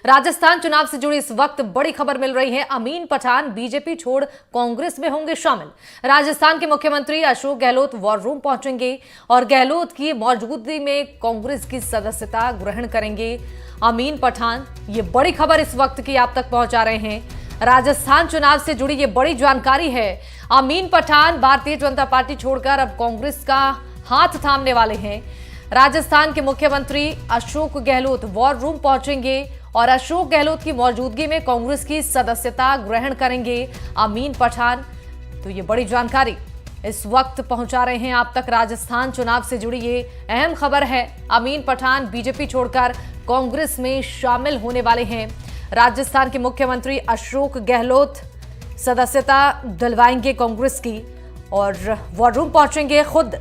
राजस्थान चुनाव से जुड़ी इस वक्त बड़ी खबर मिल रही है। अमीन पठान बीजेपी छोड़ कांग्रेस में होंगे शामिल। राजस्थान के मुख्यमंत्री अशोक गहलोत वॉर रूम पहुंचेंगे और गहलोत की मौजूदगी में कांग्रेस की सदस्यता ग्रहण करेंगे अमीन पठान। ये बड़ी खबर इस वक्त की आप तक पहुंचा रहे हैं। राजस्थान चुनाव से जुड़ी ये बड़ी जानकारी है। अमीन पठान भारतीय जनता पार्टी छोड़कर अब कांग्रेस का हाथ थामने वाले हैं। राजस्थान के मुख्यमंत्री अशोक गहलोत वॉर रूम पहुंचेंगे और अशोक गहलोत की मौजूदगी में कांग्रेस की सदस्यता ग्रहण करेंगे अमीन पठान। तो ये बड़ी जानकारी इस वक्त पहुंचा रहे हैं आप तक। राजस्थान चुनाव से जुड़ी ये अहम खबर है। अमीन पठान बीजेपी छोड़कर कांग्रेस में शामिल होने वाले हैं। राजस्थान के मुख्यमंत्री अशोक गहलोत सदस्यता दिलवाएंगे कांग्रेस की और वॉर रूम पहुंचेंगे खुद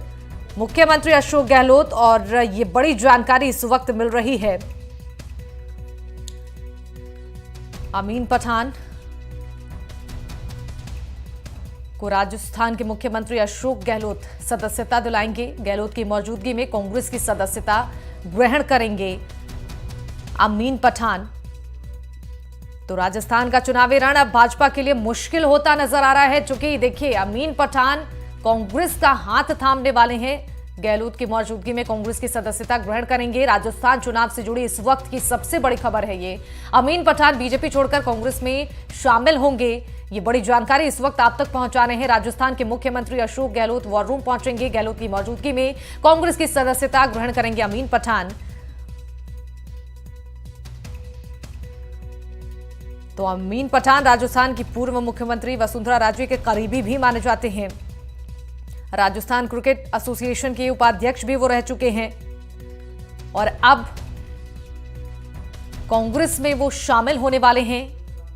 मुख्यमंत्री अशोक गहलोत। और ये बड़ी जानकारी इस वक्त मिल रही है। अमीन पठान को राजस्थान के मुख्यमंत्री अशोक गहलोत सदस्यता दिलाएंगे। गहलोत की मौजूदगी में कांग्रेस की सदस्यता ग्रहण करेंगे अमीन पठान। तो राजस्थान का चुनावी रण अब भाजपा के लिए मुश्किल होता नजर आ रहा है, क्योंकि देखिए अमीन पठान कांग्रेस का हाथ थामने वाले हैं। गहलोत की मौजूदगी में कांग्रेस की सदस्यता ग्रहण करेंगे। राजस्थान चुनाव से जुड़ी इस वक्त की सबसे बड़ी खबर है ये। अमीन पठान बीजेपी छोड़कर कांग्रेस में शामिल होंगे। ये बड़ी जानकारी इस वक्त आप तक पहुंचा रहे हैं। राजस्थान के मुख्यमंत्री अशोक गहलोत वॉर रूम पहुंचेंगे। गहलोत की मौजूदगी में कांग्रेस की सदस्यता ग्रहण करेंगे अमीन पठान। तो अमीन पठान राजस्थान की पूर्व मुख्यमंत्री वसुंधरा राजे के करीबी भी माने जाते हैं। राजस्थान क्रिकेट एसोसिएशन के उपाध्यक्ष भी वो रह चुके हैं और अब कांग्रेस में वो शामिल होने वाले हैं।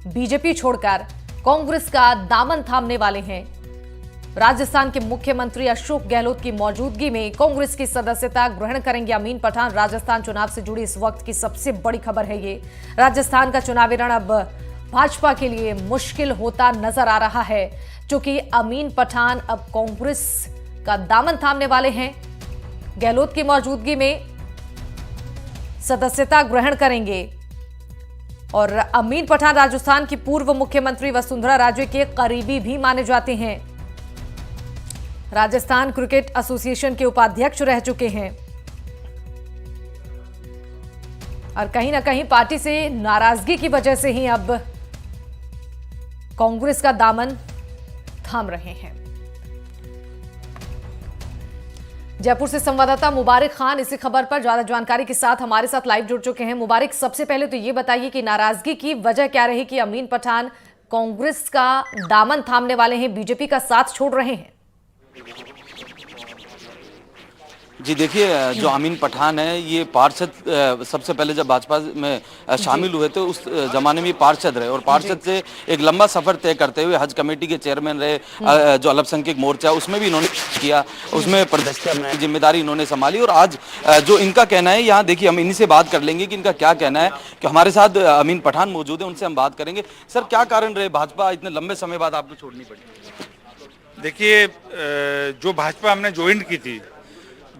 बीजेपी छोड़कर कांग्रेस का दामन थामने वाले हैं। राजस्थान के मुख्यमंत्री अशोक गहलोत की मौजूदगी में कांग्रेस की सदस्यता ग्रहण करेंगे अमीन पठान। राजस्थान चुनाव से जुड़ी इस वक्त की सबसे बड़ी खबर है ये। राजस्थान का चुनावी रण अब भाजपा के लिए मुश्किल होता नजर आ रहा है, क्योंकि अमीन पठान अब कांग्रेस का दामन थामने वाले हैं। गहलोत की मौजूदगी में सदस्यता ग्रहण करेंगे और अमीन पठान राजस्थान की पूर्व मुख्यमंत्री वसुंधरा राजे के करीबी भी माने जाते हैं। राजस्थान क्रिकेट एसोसिएशन के उपाध्यक्ष रह चुके हैं और कहीं ना कहीं पार्टी से नाराजगी की वजह से ही अब कांग्रेस का दामन थाम रहे हैं। जयपुर से संवाददाता मुबारक खान इसी खबर पर ज्यादा जानकारी के साथ हमारे साथ लाइव जुड़ चुके हैं। मुबारक, सबसे पहले तो ये बताइए कि नाराजगी की वजह क्या रही कि अमीन पठान कांग्रेस का दामन थामने वाले हैं, बीजेपी का साथ छोड़ रहे हैं? जी देखिए, जो अमीन पठान है ये पार्षद सबसे पहले जब भाजपा में शामिल हुए थे उस जमाने में पार्षद रहे और पार्षद से एक लंबा सफर तय करते हुए हज कमेटी के चेयरमैन रहे। जो अल्पसंख्यक मोर्चा उसमें भी इन्होंने किया, उसमें प्रदेश की जिम्मेदारी इन्होंने संभाली। और आज जो इनका कहना है, यहाँ देखिए हम इन्हीं से बात कर लेंगे कि इनका क्या कहना है। कि हमारे साथ अमीन पठान मौजूद है, उनसे हम बात करेंगे। सर, क्या कारण रहे भाजपा इतने लंबे समय बाद आपको छोड़नी पड़ी? देखिए, जो भाजपा हमने ज्वाइन की थी,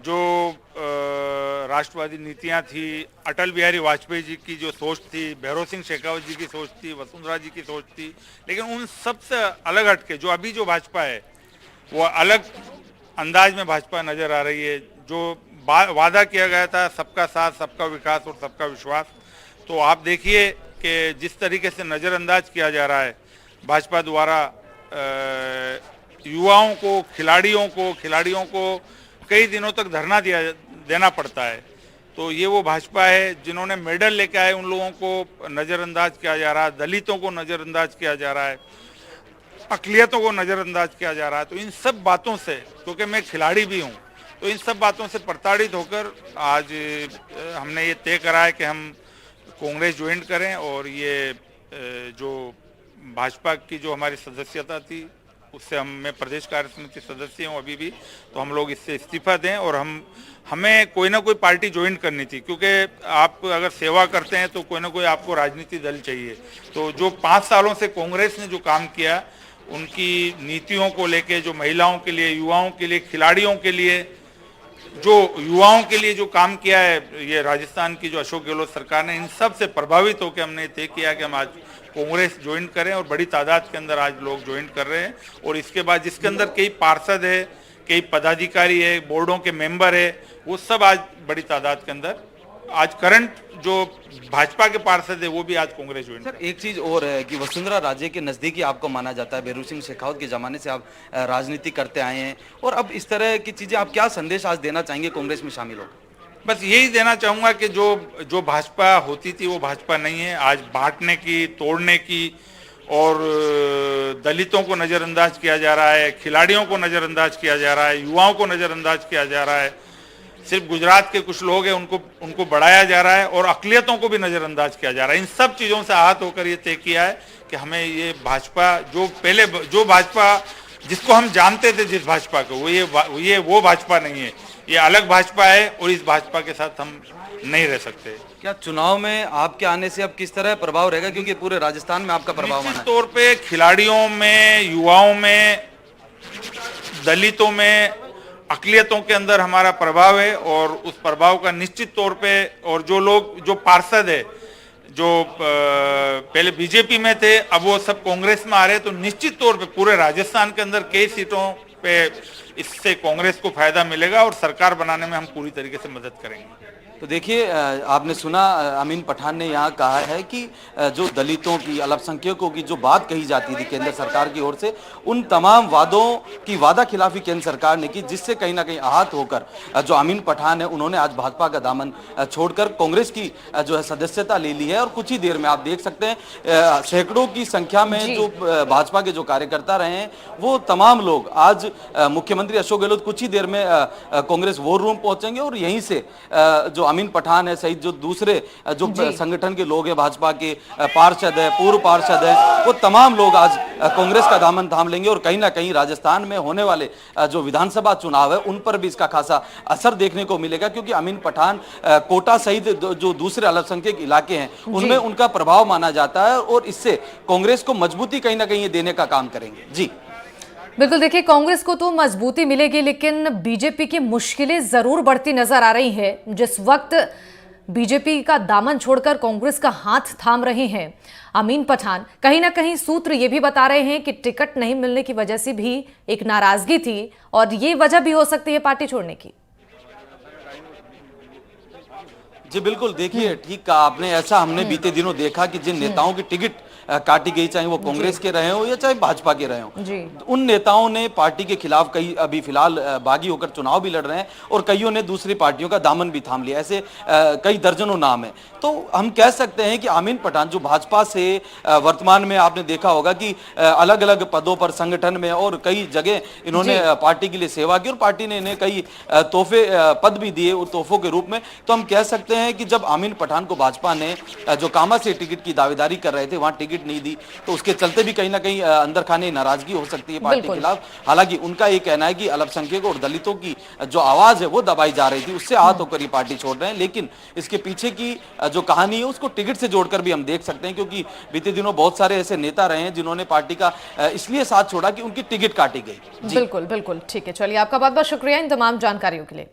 जो राष्ट्रवादी नीतियां थी, अटल बिहारी वाजपेयी जी की जो सोच थी, भैरव सिंह शेखावत जी की सोच थी, वसुंधरा जी की सोच थी, लेकिन उन सब से अलग हटके जो अभी जो भाजपा है वो अलग अंदाज में भाजपा नजर आ रही है। जो वादा किया गया था सबका साथ, सबका विकास और सबका विश्वास, तो आप देखिए कि जिस तरीके से नज़रअंदाज किया जा रहा है भाजपा द्वारा युवाओं को, खिलाड़ियों को कई दिनों तक धरना देना पड़ता है। तो ये वो भाजपा है जिन्होंने मेडल लेके आए उन लोगों को नज़रअंदाज किया जा रहा है, दलितों को नज़रअंदाज किया जा रहा है, अक़लियतों को नज़रअंदाज किया जा रहा है। तो इन सब बातों से, क्योंकि मैं खिलाड़ी भी हूँ, तो इन सब बातों से प्रताड़ित होकर आज हमने ये तय करा है कि हम कांग्रेस ज्वाइन करें और ये जो भाजपा की जो हमारी सदस्यता थी उससे मैं प्रदेश कार्य समिति सदस्य हूँ अभी भी, तो हम लोग इससे इस्तीफा दें और हमें कोई ना कोई पार्टी ज्वाइन करनी थी, क्योंकि आप अगर सेवा करते हैं तो कोई ना कोई आपको राजनीति दल चाहिए। तो जो 5 सालों से कांग्रेस ने जो काम किया, उनकी नीतियों को लेके, जो महिलाओं के लिए, युवाओं के लिए, खिलाड़ियों के लिए जो युवाओं के लिए जो काम किया है ये राजस्थान की जो अशोक गहलोत सरकार ने, इन सब से प्रभावित होकर हमने तय किया कि हम आज कांग्रेस ज्वाइन करें और बड़ी तादाद के अंदर आज लोग ज्वाइन कर रहे हैं। और इसके बाद जिसके अंदर कई पार्षद है, कई पदाधिकारी है, बोर्डों के मेंबर है, वो सब आज बड़ी तादाद के अंदर आज करंट जो भाजपा के पार्षद है वो भी आज कांग्रेस ज्वाइन। सर एक चीज और है कि वसुंधरा राजे के नजदीकी आपको माना जाता है, बेरू सिंह शेखावत के जमाने से आप राजनीति करते आए हैं, और अब इस तरह की चीजें आप क्या संदेश आज देना चाहेंगे कांग्रेस में शामिल होकर? बस यही देना चाहूंगा कि जो भाजपा होती थी वो भाजपा नहीं है। आज बांटने की, तोड़ने की और दलितों को नजरअंदाज किया जा रहा है, खिलाड़ियों को नजरअंदाज किया जा रहा है, युवाओं को नजरअंदाज किया जा रहा है। सिर्फ गुजरात के कुछ लोग हैं उनको बढ़ाया जा रहा है और अकलियतों को भी नजरअंदाज किया जा रहा है। इन सब चीजों से आहत होकर ये तय किया है कि हमें ये भाजपा जो भाजपा जिसको हम जानते थे, जिस भाजपा को, वो भाजपा नहीं है, ये अलग भाजपा है और इस भाजपा के साथ हम नहीं रह सकते। क्या चुनाव में आपके आने से अब किस तरह प्रभाव रहेगा, क्योंकि पूरे राजस्थान में आपका प्रभाव माना है? निश्चित तौर पे खिलाड़ियों में, युवाओं में, दलितों में, अकलियतों के अंदर हमारा प्रभाव है और उस प्रभाव का निश्चित तौर पे, और जो पार्षद है जो पहले बीजेपी में थे अब वो सब कांग्रेस में आ रहे हैं, तो निश्चित तौर पे पूरे राजस्थान के अंदर कई सीटों पे इससे कांग्रेस को फायदा मिलेगा और सरकार बनाने में हम पूरी तरीके से मदद करेंगे। तो देखिए आपने सुना अमीन पठान ने यहाँ कहा है कि जो दलितों की, अल्पसंख्यकों की जो बात कही जाती थी केंद्र सरकार की ओर से, उन तमाम वादों की वादा खिलाफी केंद्र सरकार ने की, जिससे कहीं ना कहीं आहत होकर जो अमीन पठान है उन्होंने आज भाजपा का दामन छोड़कर कांग्रेस की जो है सदस्यता ले ली है। और कुछ ही देर में आप देख सकते हैं सैकड़ों की संख्या में जो भाजपा के जो कार्यकर्ता रहे हैं वो तमाम लोग आज मुख्यमंत्री अशोक गहलोत कुछ ही देर में कांग्रेस वॉर रूम पहुंचेंगे और यहीं से जो अमीन पठान है सहित जो दूसरे जो संगठन के लोग हैं, भाजपा के पार्षद है, पूर्व पार्षद है, वो तमाम लोग आज कांग्रेस का दामन थाम लेंगे और कहीं ना कहीं राजस्थान में होने वाले जो विधानसभा चुनाव है उन पर भी इसका खासा असर देखने को मिलेगा, क्योंकि अमीन पठान कोटा सहित जो दूसरे अल्पसंख्यक इलाके हैं उनमें उनका प्रभाव माना जाता है और इससे कांग्रेस को मजबूती कहीं ना कहीं ये देने का काम करेंगे। जी बिल्कुल, देखिए कांग्रेस को तो मजबूती मिलेगी लेकिन बीजेपी की मुश्किलें जरूर बढ़ती नजर आ रही है। जिस वक्त बीजेपी का दामन छोड़कर कांग्रेस का हाथ थाम रहे हैं अमीन पठान, कहीं ना कहीं सूत्र ये भी बता रहे हैं कि टिकट नहीं मिलने की वजह से भी एक नाराजगी थी और ये वजह भी हो सकती है पार्टी छोड़ने की। जी बिल्कुल, देखिए ठीक कहा आपने। ऐसा हमने बीते दिनों देखा कि जिन नेताओं की टिकट काटी गई, चाहे वो कांग्रेस के रहे हो या चाहे भाजपा के रहे हो, उन नेताओं ने पार्टी के खिलाफ कई अभी फिलहाल बागी होकर चुनाव भी लड़ रहे हैं और कईयों ने दूसरी पार्टियों का दामन भी थाम लिया। ऐसे कई दर्जनों नाम है। तो हम कह सकते हैं कि अमीन पठान जो भाजपा से वर्तमान में आपने देखा होगा कि अलग अलग पदों पर संगठन में और कई जगह इन्होंने पार्टी के लिए सेवा की और पार्टी ने इन्हें कई तोहफे पद भी दिए उन तोहफों के रूप में। तो हम कह सकते हैं कि जब अमीन पठान को भाजपा ने जो कामा से टिकट की दावेदारी कर रहे थे वहां टिकट नहीं दी, तो उसके चलते भी कहीं ना कहीं अंदर खाने नाराजगी हो सकती है पार्टी के खिलाफ। हालांकि उनका ये कहना है कि अल्पसंख्यकों और दलितों की जो आवाज है वो दबाई जा रही थी, उससे आहत होकर ये पार्टी छोड़ रहे हैं। लेकिन इसके पीछे की जो कहानी है उसको टिकट से जोड़कर भी हम देख सकते हैं, क्योंकि बीते दिनों बहुत सारे ऐसे नेता रहे हैं जिन्होंने पार्टी का इसलिए साथ छोड़ा कि उनकी टिकट काटी गई। बिल्कुल बिल्कुल, ठीक है, चलिए आपका बहुत बहुत शुक्रिया इन तमाम जानकारियों के लिए।